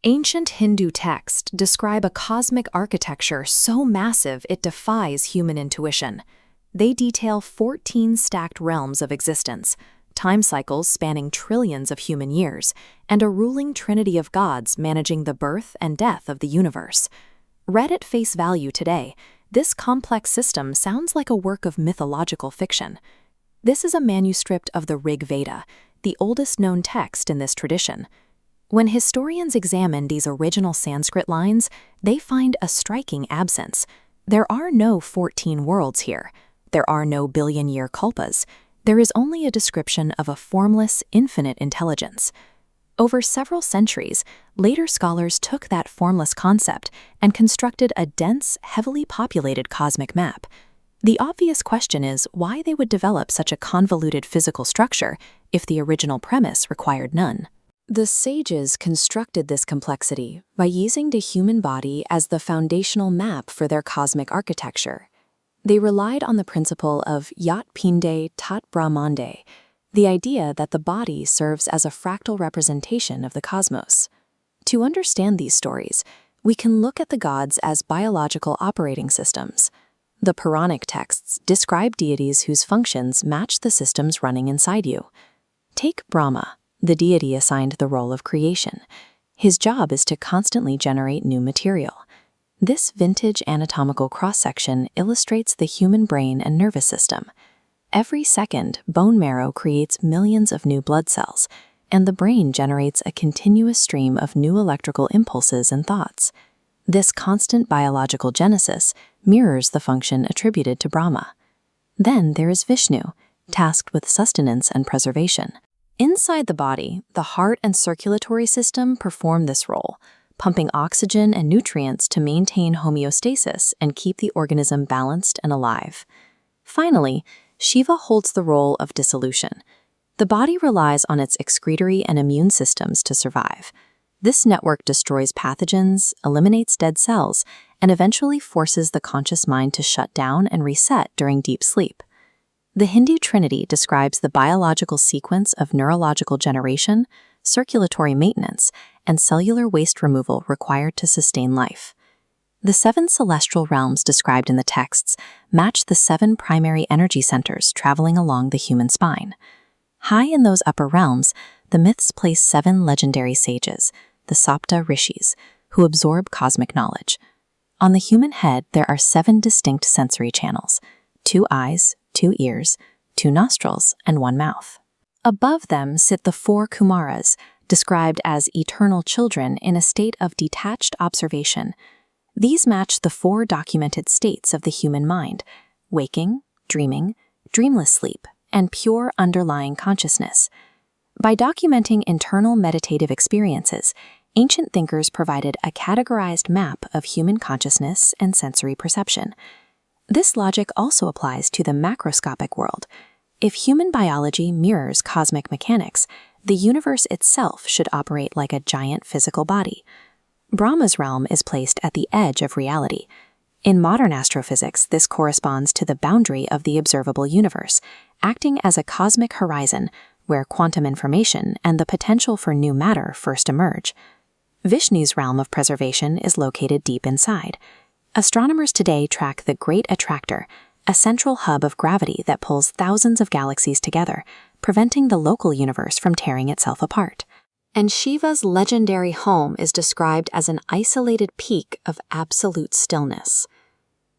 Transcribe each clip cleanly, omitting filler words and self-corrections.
Ancient Hindu texts describe a cosmic architecture so massive it defies human intuition. They detail 14 stacked realms of existence, time cycles spanning trillions of human years, and a ruling trinity of gods managing the birth and death of the universe. Read at face value today, this complex system sounds like a work of mythological fiction. This is a manuscript of the Rig Veda, the oldest known text in this tradition. When historians examine these original Sanskrit lines, they find a striking absence. There are no 14 worlds here. There are no billion-year kalpas. There is only a description of a formless, infinite intelligence. Over several centuries, later scholars took that formless concept and constructed a dense, heavily populated cosmic map. The obvious question is why they would develop such a convoluted physical structure if the original premise required none. The sages constructed this complexity by using the human body as the foundational map for their cosmic architecture. They relied on the principle of Yat Pinde Tat Brahmande, the idea that the body serves as a fractal representation of the cosmos. To understand these stories, we can look at the gods as biological operating systems. The Puranic texts describe deities whose functions match the systems running inside you. Take Brahma, the deity assigned the role of creation. His job is to constantly generate new material. This vintage anatomical cross-section illustrates the human brain and nervous system. Every second, bone marrow creates millions of new blood cells, and the brain generates a continuous stream of new electrical impulses and thoughts. This constant biological genesis mirrors the function attributed to Brahma. Then there is Vishnu, tasked with sustenance and preservation. Inside the body, the heart and circulatory system perform this role, pumping oxygen and nutrients to maintain homeostasis and keep the organism balanced and alive. Finally, Shiva holds the role of dissolution. The body relies on its excretory and immune systems to survive. This network destroys pathogens, eliminates dead cells, and eventually forces the conscious mind to shut down and reset during deep sleep. The Hindu Trinity describes the biological sequence of neurological generation, circulatory maintenance, and cellular waste removal required to sustain life. The 7 celestial realms described in the texts match the 7 primary energy centers traveling along the human spine. High in those upper realms, the myths place 7 legendary sages, the Sapta Rishis, who absorb cosmic knowledge. On the human head, there are 7 distinct sensory channels: 2 eyes, 2 ears, 2 nostrils, and 1 mouth. Above them sit the 4 Kumaras, described as eternal children in a state of detached observation. These match the 4 documented states of the human mind: waking, dreaming, dreamless sleep, and pure underlying consciousness. By documenting internal meditative experiences, ancient thinkers provided a categorized map of human consciousness and sensory perception. This logic also applies to the macroscopic world. If human biology mirrors cosmic mechanics, the universe itself should operate like a giant physical body. Brahma's realm is placed at the edge of reality. In modern astrophysics, this corresponds to the boundary of the observable universe, acting as a cosmic horizon where quantum information and the potential for new matter first emerge. Vishnu's realm of preservation is located deep inside. Astronomers today track the Great Attractor, a central hub of gravity that pulls thousands of galaxies together, preventing the local universe from tearing itself apart. And Shiva's legendary home is described as an isolated peak of absolute stillness.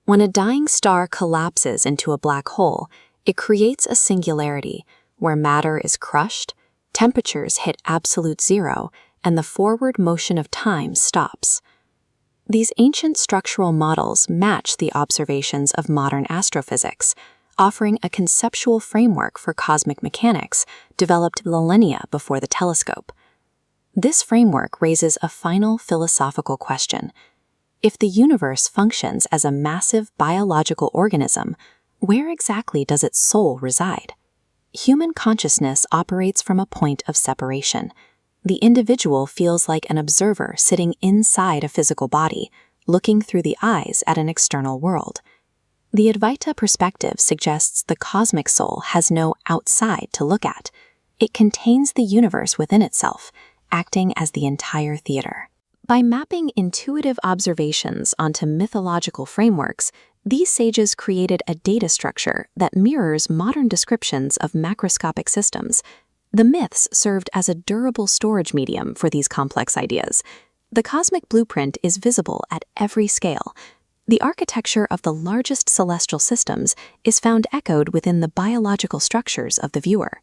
When a dying star collapses into a black hole, it creates a singularity where matter is crushed, temperatures hit absolute zero, and the forward motion of time stops. These ancient structural models match the observations of modern astrophysics, offering a conceptual framework for cosmic mechanics developed millennia before the telescope. This framework raises a final philosophical question. If the universe functions as a massive biological organism, where exactly does its soul reside? Human consciousness operates from a point of separation. The individual feels like an observer sitting inside a physical body, looking through the eyes at an external world. The Advaita perspective suggests the cosmic soul has no outside to look at. It contains the universe within itself, acting as the entire theater. By mapping intuitive observations onto mythological frameworks, these sages created a data structure that mirrors modern descriptions of macroscopic systems. The myths served as a durable storage medium for these complex ideas. The cosmic blueprint is visible at every scale. The architecture of the largest celestial systems is found echoed within the biological structures of the viewer.